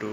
2